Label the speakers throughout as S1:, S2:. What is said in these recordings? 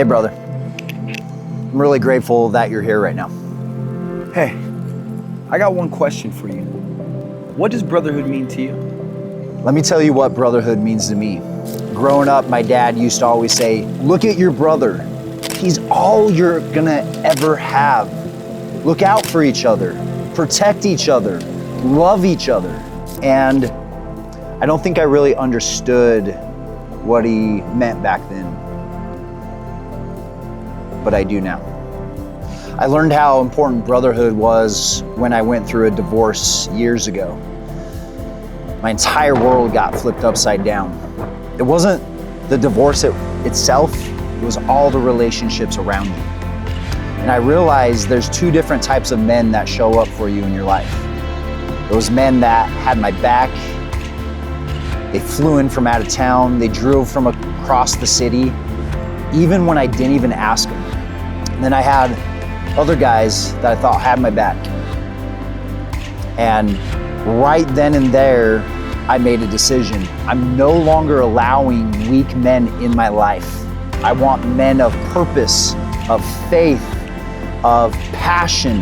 S1: Hey, brother. I'm really grateful that you're here right now.
S2: Hey, I got one question for you. What does brotherhood mean to you?
S1: Let me tell you what brotherhood means to me. Growing up, my dad used to always say, look at your brother. He's all you're gonna ever have. Look out for each other, protect each other, love each other. And I don't think I really understood what he meant back then, but I do now. I learned how important brotherhood was when I went through a divorce years ago. My entire world got flipped upside down. It wasn't the divorce itself, it was all the relationships around you. And I realized there's two different types of men that show up for you in your life. Those men that had my back, they flew in from out of town, they drove from across the city, even when I didn't even ask them. And then I had other guys that I thought had my back. And right then and there, I made a decision. I'm no longer allowing weak men in my life. I want men of purpose, of faith, of passion,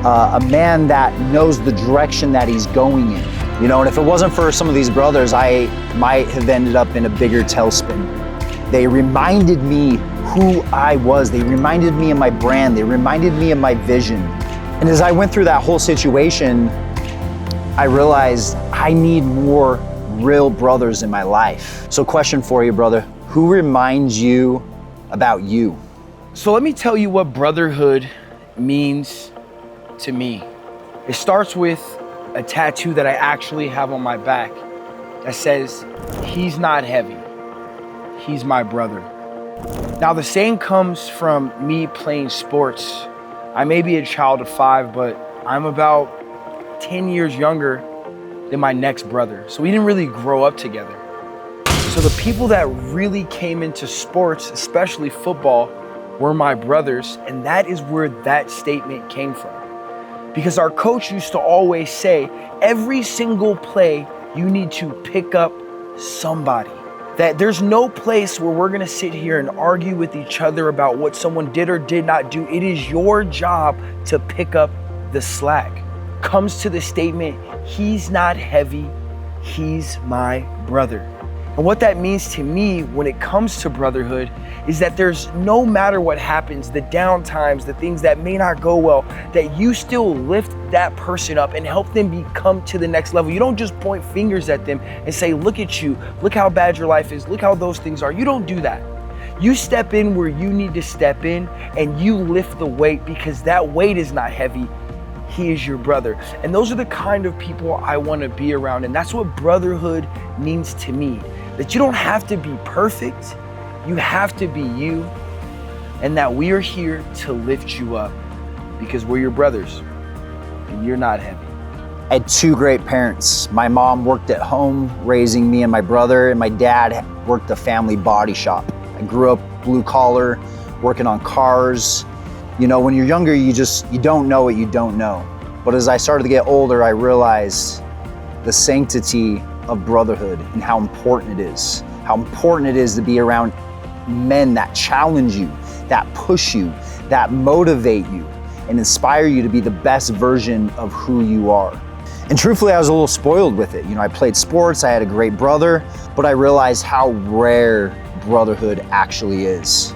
S1: a man that knows the direction that he's going in. You know, and if it wasn't for some of these brothers, I might have ended up in a bigger tailspin. They reminded me who I was. They reminded me of my brand. They reminded me of my vision. And as I went through that whole situation, I realized I need more real brothers in my life. So question for you, brother, who reminds you about you?
S2: So let me tell you what brotherhood means to me. It starts with a tattoo that I actually have on my back that says, he's not heavy, he's my brother. Now the saying comes from me playing sports. I may be a child of 5, but I'm about 10 years younger than my next brother. So we didn't really grow up together. So the people that really came into sports, especially football, were my brothers, and that is where that statement came from. Because our coach used to always say, every single play, you need to pick up somebody. That there's no place where we're gonna sit here and argue with each other about what someone did or did not do. It is your job to pick up the slack. Comes to the statement, he's not heavy, he's my brother. And what that means to me when it comes to brotherhood is that there's no matter what happens, the down times, the things that may not go well, that you still lift that person up and help them become to the next level. You don't just point fingers at them and say, look at you, look how bad your life is, look how those things are. You don't do that. You step in where you need to step in and you lift the weight because that weight is not heavy. He is your brother. And those are the kind of people I want to be around. And that's what brotherhood means to me. That you don't have to be perfect. You have to be you. And that we are here to lift you up because we're your brothers and you're not heavy.
S1: I had two great parents. My mom worked at home raising me and my brother, and my dad worked a family body shop. I grew up blue collar, working on cars. You know, when you're younger, you don't know what you don't know. But as I started to get older, I realized the sanctity of brotherhood and how important it is. How important it is to be around men that challenge you, that push you, that motivate you, and inspire you to be the best version of who you are. And truthfully, I was a little spoiled with it. You know, I played sports, I had a great brother, but I realized how rare brotherhood actually is.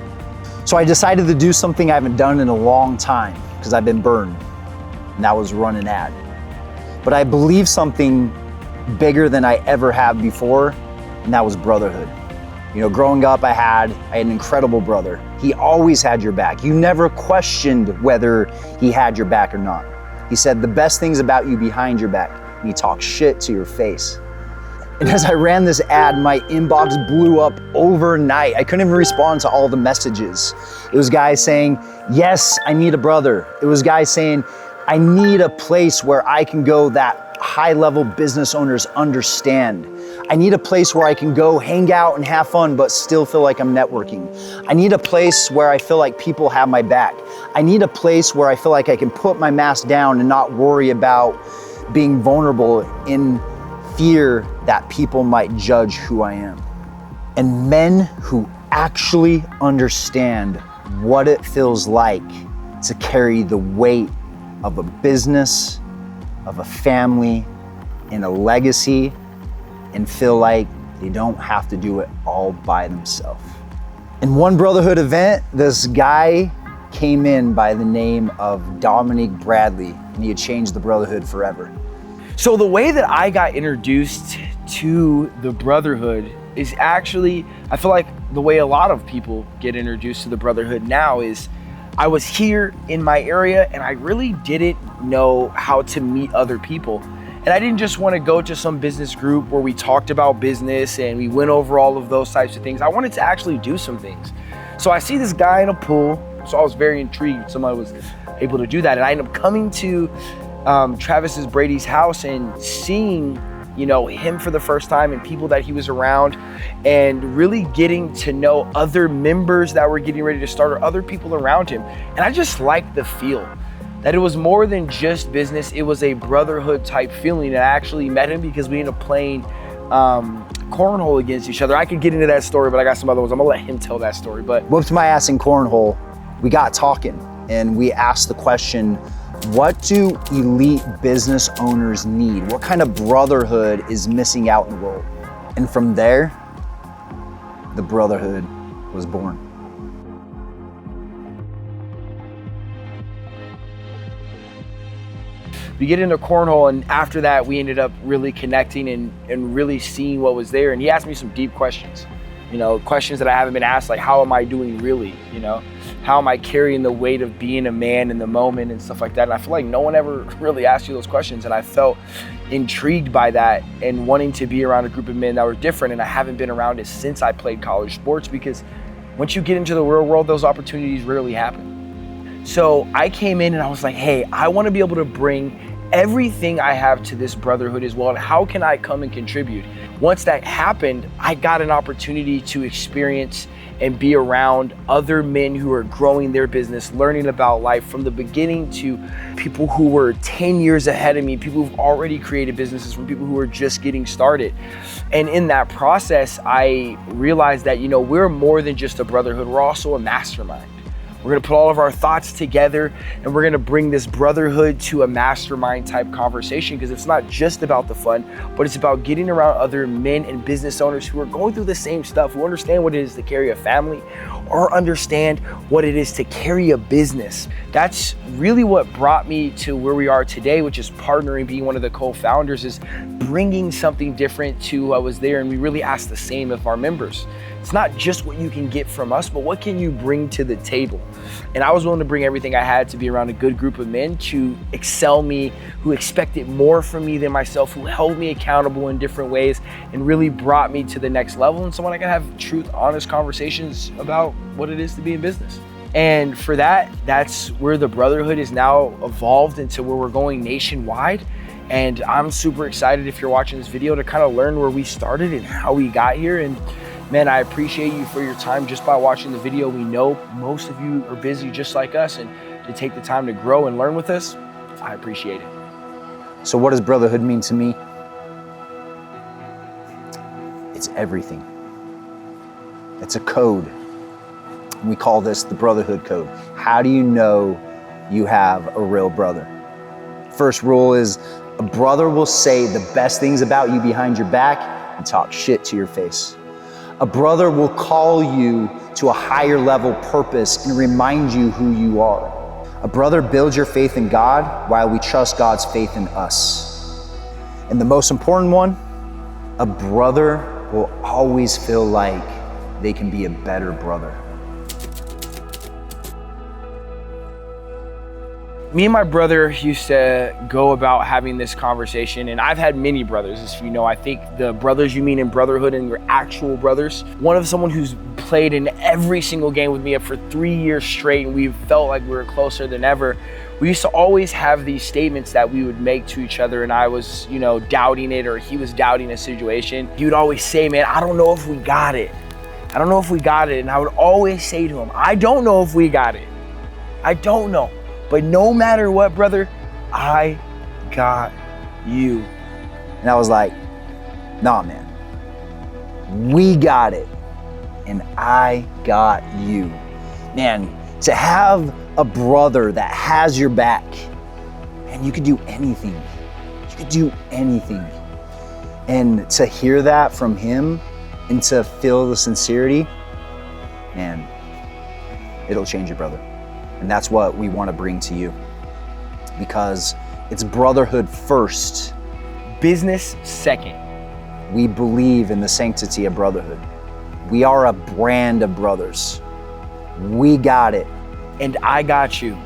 S1: So I decided to do something I haven't done in a long time because I've been burned, and that was run an ad. But I believe something bigger than I ever have before, and that was brotherhood. You know, growing up, I had an incredible brother. He always had your back. You never questioned whether he had your back or not. He said the best things about you behind your back, and he talked shit to your face. And as I ran this ad, my inbox blew up overnight. I couldn't even respond to all the messages. It was guys saying, yes, I need a brother. It was guys saying, I need a place where I can go that high-level business owners understand. I need a place where I can go hang out and have fun, but still feel like I'm networking. I need a place where I feel like people have my back. I need a place where I feel like I can put my mask down and not worry about being vulnerable in fear that people might judge who I am. And men who actually understand what it feels like to carry the weight of a business, of a family, and a legacy, and feel like they don't have to do it all by themselves. In one Brotherhood event, this guy came in by the name of Dominique Bradley, and he had changed the Brotherhood forever.
S2: So the way that I got introduced to the Brotherhood is actually, I feel like the way a lot of people get introduced to the Brotherhood now is, I was here in my area and I really didn't know how to meet other people. And I didn't just want to go to some business group where we talked about business and we went over all of those types of things. I wanted to actually do some things. So I see this guy in a pool. So I was very intrigued somebody was able to do that. And I ended up coming to Travis's Brady's house and seeing, you know, him for the first time and people that he was around, and really getting to know other members that were getting ready to start or other people around him. And I just liked the feel that it was more than just business. It was a brotherhood type feeling. And I actually met him because we ended up playing cornhole against each other. I could get into that story, but I got some other ones. I'm gonna let him tell that story. But
S1: whooped my ass in cornhole. We got talking and we asked the question, what do elite business owners need? What kind of brotherhood is missing out in the world? And from there, the Brotherhood was born.
S2: we get into cornhole, and after that we ended up really connecting and really seeing what was there. And he asked me some deep questions, you know, questions that I haven't been asked, like how am I doing really, you know, how am I carrying the weight of being a man in the moment and stuff like that. And I feel like no one ever really asked you those questions, and I felt intrigued by that and wanting to be around a group of men that were different. And I haven't been around it since I played college sports, because once you get into the real world, those opportunities rarely happen. So I came in and I was like, hey, I want to be able to bring everything I have to this brotherhood as well, and how can I come and contribute? Once that happened, I got an opportunity to experience and be around other men who are growing their business, learning about life from the beginning, to people who were 10 years ahead of me, people who've already created businesses, from people who are just getting started. And in that process, I realized that, you know, we're more than just a brotherhood, we're also a mastermind. We're gonna put all of our thoughts together and we're gonna bring this brotherhood to a mastermind type conversation, because it's not just about the fun, but it's about getting around other men and business owners who are going through the same stuff, who understand what it is to carry a family or understand what it is to carry a business. That's really what brought me to where we are today, which is partnering, being one of the co-founders, is bringing something different to what was there. And we really ask the same of our members. It's not just what you can get from us, but what can you bring to the table? And I was willing to bring everything I had to be around a good group of men to excel me, who expected more from me than myself, who held me accountable in different ways and really brought me to the next level. And someone I can have truth, honest conversations about what it is to be in business. And for that, that's where the brotherhood is now evolved into where we're going nationwide. And I'm super excited, if you're watching this video, to kind of learn where we started and how we got here. And man, I appreciate you for your time just by watching the video. We know most of you are busy just like us, and to take the time to grow and learn with us, I appreciate it.
S1: So what does brotherhood mean to me? It's everything. It's a code. We call this the Brotherhood Code. How do you know you have a real brother? First rule is, a brother will say the best things about you behind your back and talk shit to your face. A brother will call you to a higher level purpose and remind you who you are. A brother builds your faith in God while we trust God's faith in us. And the most important one, a brother will always feel like they can be a better brother.
S2: Me and my brother used to go about having this conversation, and I've had many brothers, as you know. I think the brothers you mean in brotherhood and your actual brothers. One of someone who's played in every single game with me for 3 years straight, and we've felt like we were closer than ever. We used to always have these statements that we would make to each other, and I was, you know, doubting it, or he was doubting a situation. He would always say, man, I don't know if we got it. I don't know if we got it. And I would always say to him, I don't know if we got it. I don't know. But no matter what, brother, I got you.
S1: And I was like, nah, man, we got it. and I got you. Man, to have a brother that has your back, and you could do anything. You could do anything. And to hear that from him and to feel the sincerity, man, it'll change you, brother. And that's what we want to bring to you, because it's brotherhood first.
S2: Business second.
S1: We believe in the sanctity of brotherhood. We are a brand of brothers. We got it.
S2: And I got you.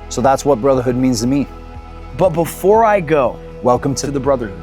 S1: So that's what brotherhood means to me.
S2: But before I go,
S1: Welcome to the Brotherhood.